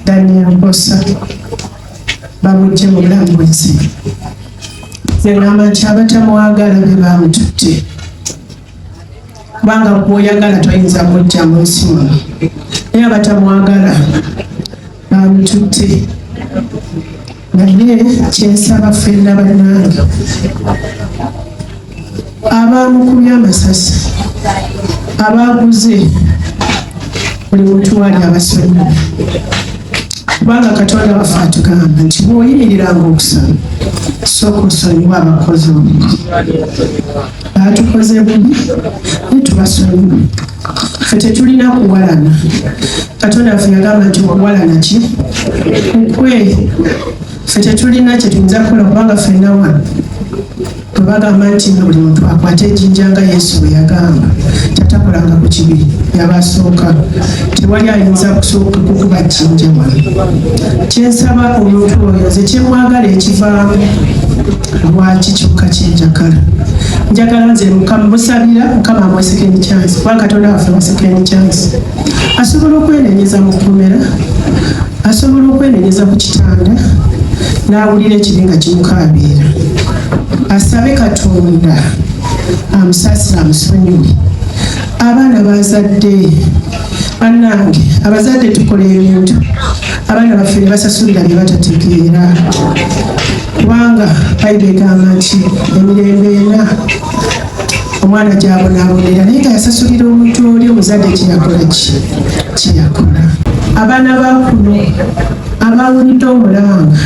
Daniel Bosa bamujje mu bulamu bwensi ngamba nti abatamwagala be bamututte kubanga bw'oyagala toyinza mujja mu nsi muno naye abatamwagala bamututte naye kyensaba ffenna bannange abamukubye amasasi abaguze buli muntu wali abasonyiwa kubanga Katonda waffe atugamba nti bw'oyimiriranga okusaba sooka osonyiwa abakozi obubi batukoze bubi naye tubasonyiwa ffe tetulina kuwalana Katonda waffe yagamba nti okuwalana ki kukwe ffe tetulina kye tuyinza kukola kubanga ffenna wano bagamba nti buli muntu akwate ejjinja nga Yesu bwe yagamba tatakolanga ku kibi yabasooka tewali ayinza kusooka kukuba jjinja wano kyensaba omuntu oyo nze kyemwagala ekivaamu lwaki kyokka kyenjagala njagala nze musabira Mukama amuwe second chance kubanga Katonda waffe wa second chance asobola okwenenyeza mu kkomera asobola okwenenyeza ku kitanda n'awulira ekibi nga kimukaabiira asabe Katonda amusaasira amusonyiwe abaana bazadde bannange abazadde tukola ebintu abaana baffe ne basasulira bye batategeera kubanga Bayibuli egamba nti emirembe ena omwana gy'abonaabonera naye nga yasasulira omuntu oli omuzadde kyeyakola abaana bakuno abawulidde omulanga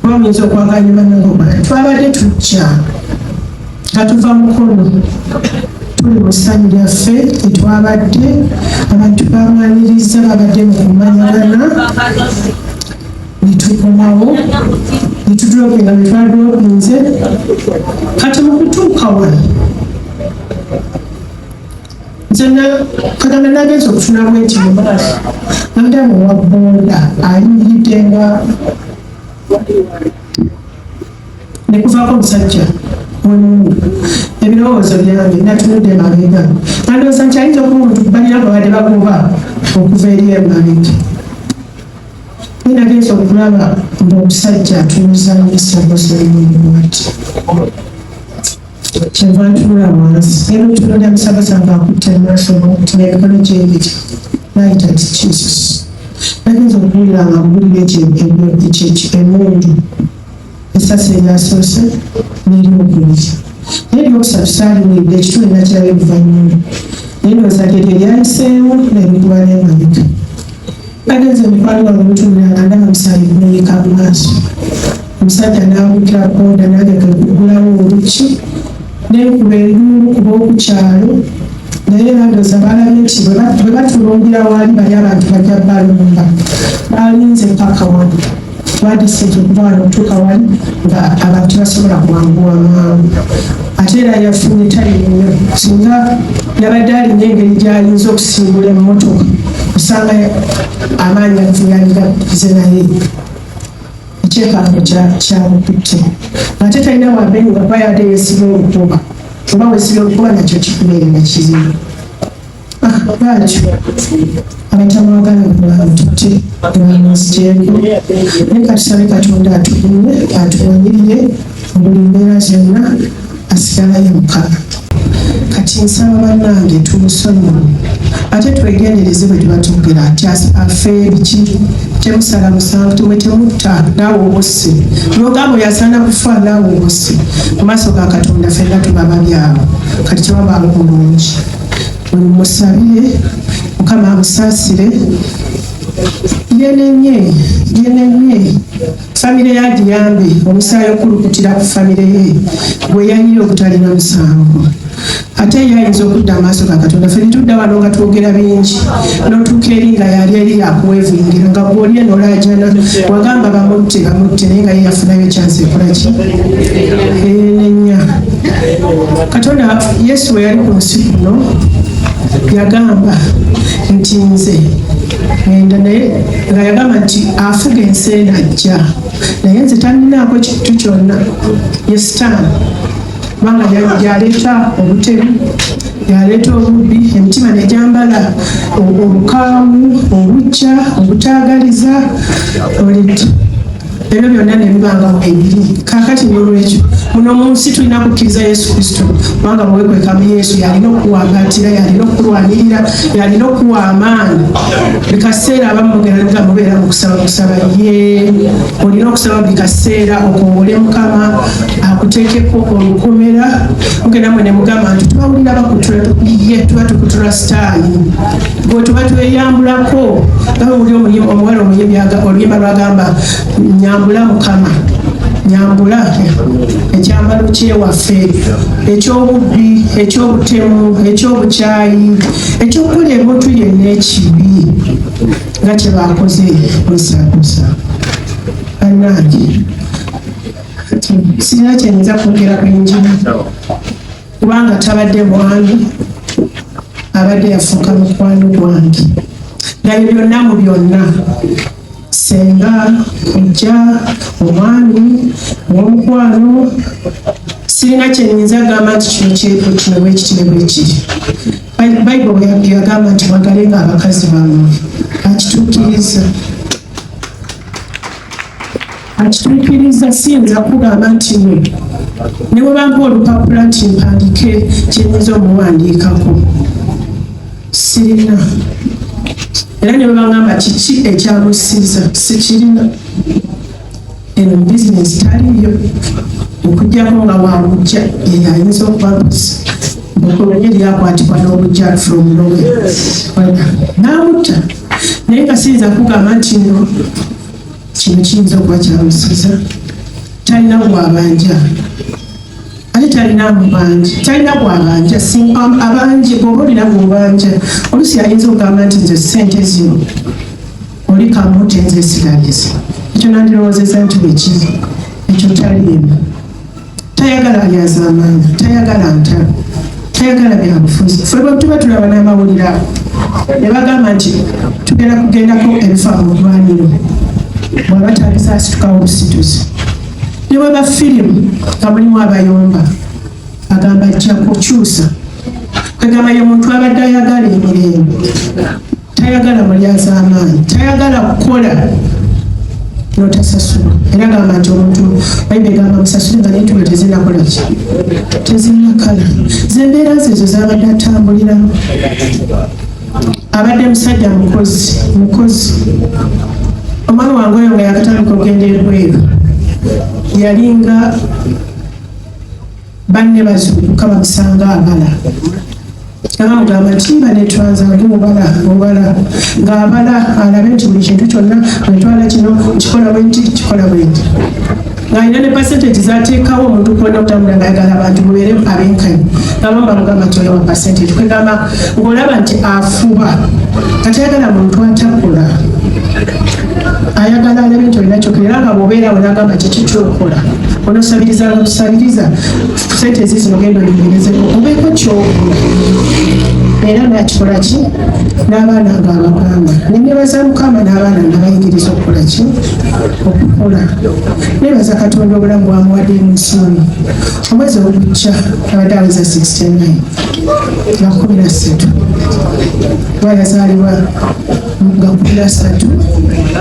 bamuyinza okwaganya bannange twabadde tujja nga tuva mukono tuli mu ssanyu lyaffe etwabadde abantu bamaniriza babadde mu kumanyagana netukomawo netudroginga betwadroginze kati mu kutuuka wano nze Katonda nagenza okufunamu ekimu nadamu wa booda ayimiridde nga nekuvaako omusajja omuntu ebirowoozo byange natunudde emabega nandowooza nti ayinza okuba omuntu kubalira babadde bagoba okuva eri emabega naye nagenza okulaba ngaomusajja atuuza n'essogozo y'omuwati kyenva ntunula wansi era otunulya musabaza ngaakutte mumaaso gomutima emikono gyebiri nayita ti Jesus nagenza okuwulira nga mbulira emundu esasi eryasoose n'eryokubiri naye eryokusatu saaliwulidde ekitundu nakiraba oluvannyuma naye ndowooza lyeryo eryayiseewo nebikuba n'emabega nagenza emikwano wange mutunulira nga ndaba musaayi guyiika mu maaso omusajja n'awukira booda nange gegugulawo oluki nenkuba enduulu kuba okukyalo naye bandooza balabye nti bwe batulungira waali bali abantu bajja balumba balinze paka wano badisente okuva wano otuuka wali nga abantu basobola kuwanguwa mangu ate era yafunye tali nnyo singa yabadde alina engeri gy'ayinza okusimbula emmotoka osanga amaanyi agiyaliraze naye ekyekano kyamukutte ate talina wabbe nga kuba yadde yeesiba olukuba oba weesiba olukuba nakyo kikubeerera kizibu batyo abatamwagala batutte bamuzigyeko naye katusabe Katonda atuwanyirire mu buli mbeera zonna asigalayo Mukama kati nsaba bannange tumusonyiwe ate twegendereze bwe tubatugera ati afe ebiki temusala musango tumwe temutta naawe obusse n'ogamba oyo asaana kufa naawe obusse mu maaso ga Katonda ffenna tubababyawo kati tewabanga bulungi musabire Mukama amusaasire yenenye famire yagiyambe omusaayi okulukutira ku famire ye bwe yayira obutalina musango ate yayinza okudda amaaso ga Katonda ffe netudda wano nga twogera bingi n'otuuka eri nga yali eri yakuwevingira nga gwolye nolajana wagamba bamutte naye nga ye yafunayo ekyansi ekolaki yenenya Katonda Yesu we yali ku nsi kuno yagamba nti nze ngenda naye nga yagamba nti afuga ensi enajja naye nze talinaako kintu kyonna ye sitaani kubanga yaleeta obutebi yaleeta obubbi, emitima nejambala obukaawu, obujja, obutaagaliza, olidde ebyo byonna ne bibanga ebiri. Kaakati n'olwekyo muno mu nsi tulina kukkiriza Yesu Kristo, kubanga bwewekwekamu Yesu yalina okuwangaatira, yalina okulwanirira, yalina okuwa amaanyi. Buli kaseera abamu mugenda nga mubeera mu kusaba ye, olina okusaba buli kaseera okongole Mukama akuteekeko olukomera. Mugenda mwe ne mugamba nti tubawulira bakutula ye, tuba tukutula sitaani, bwe tuba tweyambulako nga buli omuwala omuyimbi oluyimba lwagamba nyambula Mukama, nyambula ekyambalo kyewaffe ekyobubbi, ekyobutemu, ekyobukyayi, ekyokukola ebintu yenna ekibi nga kye bakoze musaakusa. Bannange sirina kyenyinza kwogera ku Injiri kubanga tabadde mwange, abadde yafuuka mukwano gwange. Naye byonna mu byonna, senga, kojja, omwami, omukwano, sirina kyenyinza gamba nti kino bwekiti ne bwekiri. Bayibuli yagamba nti mwagalenga abakazi bammwe. Akituukiriza, akituukiriza. Siyinza kugamba nti ne bwe bampa olupapula nti mpandiike kyenyinza omuwandiikako, sirina. Era ne bwe bagamba kiki ekyamusiiza, sikirina. Eno bizinesi taliyo, okuggyako nga wabujja eyo ayinza okuba mpozi okulonye lyakwatibwa n'obujja from nowhere n'amutta. Naye nga siyinza kugamba nti no kino kiyinza okuba kyamusiiza. Talina gwabanja, ate talina mubanja, talina gwabanja. Abanje bw'oba olina gwobanja, oluusi ayinza okugamba nti nze ssente zino oli kamuti nze sigaliza. Ekyo nandirowoozeza nti bwekiri, ekyo taliimu. Tayagala alyazaamaanya, tayagala ntalo, tayagala byabufuzi. Ffe bwe tuba tulaba n'amawulire ago ne bagamba nti tugenda kugendako ebifa mu ddwaniro, bw'aba tabisaasitukawo obusituzi. Ne bwe ba firimu nga mulimu abayomba, agamba ajja kukyusa. Kwegamba ye muntu abadde ayagala emirembe, tayagala mulyazaamaanyi, tayagala kukola n'otasasula. Era gamba nti omuntu Bayibuli egamba musasule nga n'entulo tezinakola ki, tezinakala. Ze mbeera ze ezo z'abadde atambuliramu. Abadde musajja mukozi. Omwana wange oyo nga yakatandika okugenda ebweru, yalinga banne bazuukuka bamusanga abala. Mugamba nti banetwanza ndi mubala ng'abala alabe nti buli kintu kyonna bwetwala kino kikola bwenti kikola bwenti. Ng'alina ne percentage z'ateekawo omuntu kwonna okutambula ng'ayagala abantu mubeere abenkanyi. Ng'abamu bamugamba nti oyo wa percentage. Kwegamba ng'olaba nti afuba, kati ayagala muntu atakola. Ayagala alabe nti olina kyokera era nga bw'obeera we n'agamba kiki ky'okola. Onosabiriza nga tusabiriza ssente zizino genda oyingerezeko obeeko ky'okola. Era nakikola ki n'abaana nga abagamba. Nebaza Mukama n'abaana nga bayigiriza okukola ki, okukola. Nebaza Katonda obulamu bwamuwadde mu nsi eno. Omwezi ogujja abadde aweza 69 nga 13 yazaalibwa nga 13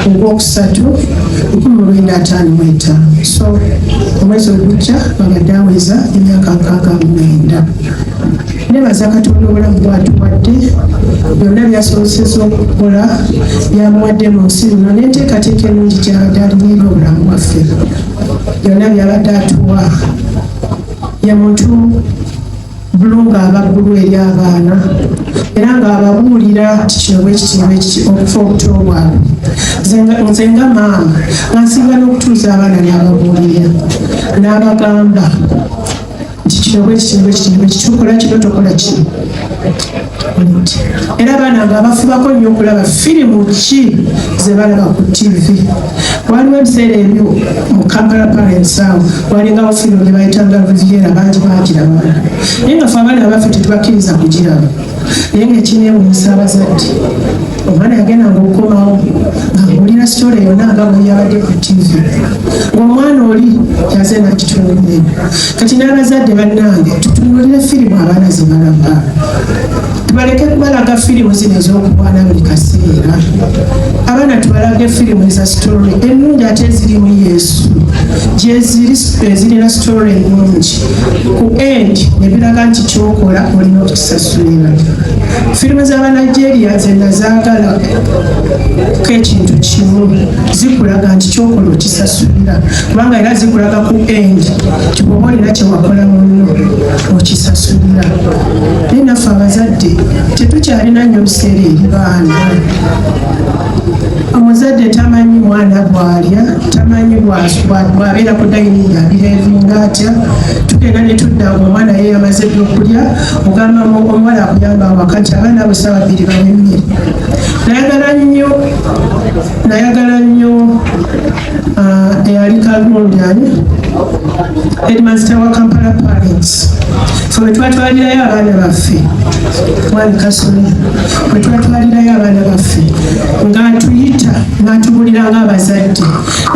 ogwokusatu 1955. So omwezi ogujja abadde aweza emyaka 69. Nebaza Katonda obulamu bwatuwadde, byonna byasobozesa okukola byamuwadde mu nsi eno, n'enteekateeka ennungi gy'abadde alina obulamu bwaffe, byonna byabadde atuwa. Ye muntu bulunga abaggulu eri abaana, era ng'ababuulira ti kino bwekiti okufa obuto bwabwe. Nze nga maama nga nsinga n'okutuuza abaana n'ababuulira n'abagamba nti kino bwekiti tukola kino tokola kino. Era abaana nga bafubako nnyo okulaba firimu ki ze balaba ku TV. Waliwo ebiseera ebyo mu Kampala Parents awo walingawo firimu gye bayitanga Riviera, bangi bagiraba. Naye nga ffe abaana baffe tetubakkiriza kugiraba. Naye ng'ekineewuunyisa abazadde omwana yagendanga okukomawo ng'awulira sitori yonna nga bwe yabadde ku tv ng'omwana oli yaze nakitunuulira. Kati n'abazadde bannange tutunuulire firimu abaana ze balaba, tubaleke kubalaga firimu zino ez'okubwana buli kaseera. Abaana tubalage firimu eza sitori ennungi ate ezirimu Yesu, gyezirina sitori ennungi ku end ne biraga nti kyokola olina okukisasulira. Firimu z'Abanigeria zenna zaagala ko ekintu kimu, zikulaga nti kyokola okisasulira, kubanga era zikulaga ku end nti bw'oba olina kyewakola munno okisasulira. Naye naffe abazadde tetukyalina nnyo biseera eri baana. Omuzadde tamanyi mwana bw'alya, tamanyi bw'abeera ku dayiningi abireevinga atya. Tugenda ne tudda omwana ye yamaze okulya, ogamba omuwala akuyamba awakati abaana abo ssaawa 2 banywa emmere. Nayagala nnyo eyali Kalungi Headmaster wa Kampala Parents. So bwe twatwalirayo abaana baffe mwami Kasole, bwe twatwalirayo abaana baffe ng'atuyita n'atubulira ng'abazadde,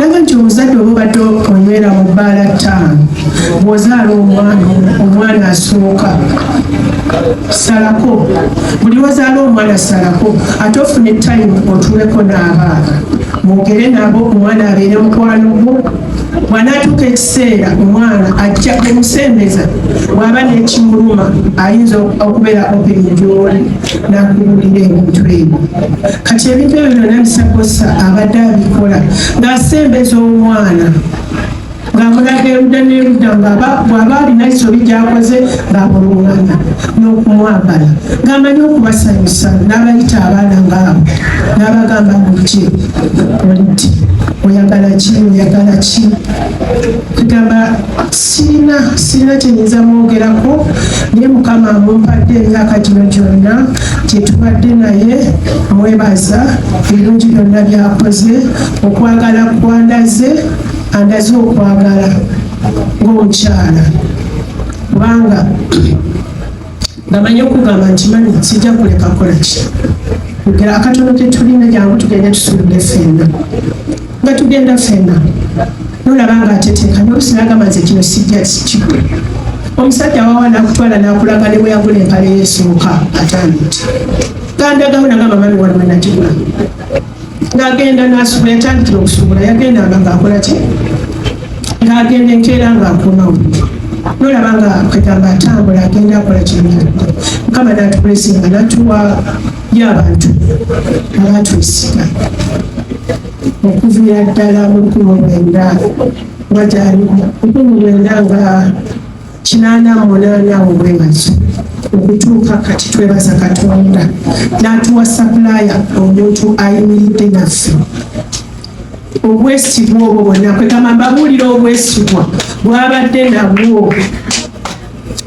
naga nti omuzadde oba obadde onywera mu bbaala 5 bw'ozaala omwana asooka salako, buli wazaala omwana salako, ate ofune time otuuleko n'abaana mwogere nabo, omwana abeere mukwano gwo. Bw'anaatuuka ekiseera omwana ajja omusembeza, bw'aba n'ekimuluma ayinza okubeera open gy'oli n'akubulira ebintu ebyo. Kati ebintu ebyo byonna bisakosa abadde abikola ng'asembeza omwana, ng'amulaga erudda n'erudda, bw'aba alina kisobi gy'akoze ng'amulungana n'okumwagala, ng'amanyi okubasanyusa n'abayita abaana ng'abo n'abagamba mujje olidde oyagala ki, oyagala ki. Kugamba sirina kyenyinza mwogerako, naye Mukama amumpadde emyaka gino gyonna gye tubadde naye, mwebaza ebirungi byonna byakoze, okwagala kwandaze, andaze okwagala ng'omukyala, kubanga ngamanyi okugamba nti mami sijja kuleka kola ki. Kugera akatono ke tulina jangu tugende tusulire ffenna, nga tugenda ffenna nolaba ng'ateteeka n'obusinagamba nze kino sijja kikikwe. Omusajja wawa n'akutwala n'akulaga ne bwe yagula empale y'esooka atanditi gandagawo nagamba mami waliwo nagigula, ng'agenda n'asubula, yatandikira okusubula, yagendanga ng'akola ki, ng'agenda enkeera ng'akomawo, nolaba nga kwegamba atambula agenda akola kinyadde. Mukama n'atukulesinga n'atuwa y'abantu abatwesiga okuviira ddala mu 19 nga gyali 19 nga 88 obwebazo okutuuka kati twebaza Katonda n'atuwa sapulaya omuntu ayimiridde naffe. Obwesigwa obwo bwonna kwegamba mbabuulira obwesigwa bwabadde nabwo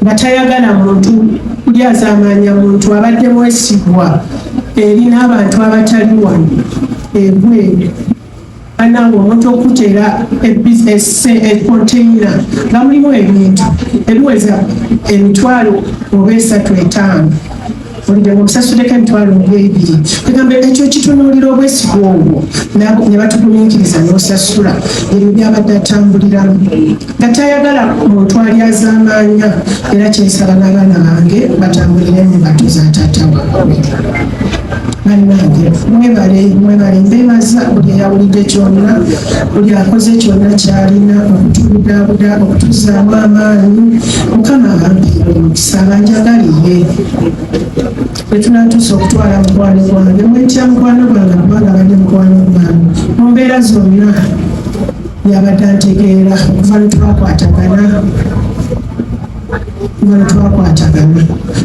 nga tayagala muntu kulyazaamanya muntu, abadde mwesigwa eri n'abantu abatali wano ebweru. Anange omuntu okuteera ekonteina nga mulimu ebintu ebiweza emitwalo oba 3-5 olidde omusasuleko emitwalo 2. Kugamba ekyo kitunuulira obwesigwa obwo ne batugumiikiriza n'osasula ebyo byabadde atambuliramu, nga tayagala muntu alyazaamaanya. Era kyensaba n'abaana bange batambulire mu mbato za taata waabwe. Bannange mwebale, mbeebaza buli eyawulidde kyonna, buli akoze kyonna kyalina okutubudaabuda, okutuzaamu amaanyi. Mukama abampeera omukisa, abanjagaliye. Bwe tunaatuusa okutwala mukwano gwange, mwetya mukwano gwange kubanga abadde mukwano gwange mu mbeera zonna yabadde antegeera okuva ne twakwatagana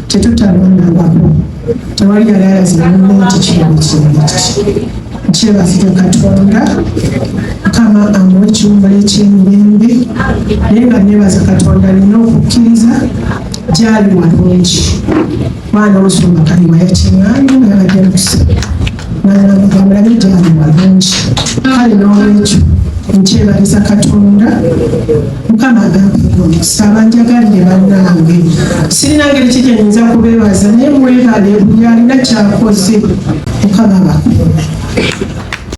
tetutalondangako, tewali yali alazira munne nti kino kintu kyebazire Katonda. Mukama amuwa ekiwummulo eky'emirembe, naye nga neebaza Katonda nina okukkiriza gyali walungi. Mwana Musumba Kaliwa yakiŋŋaanye yabadde musa namugambulabe gyali walungi. Kale n'olwekyo nkyebaliza Katonda. Mukama agampeera omukisa, abanjagalire bannange. Sirina ngeri ki gye nnyinza kubeebaza, naye mwebale buli alina kyakoze mukama abakuuma.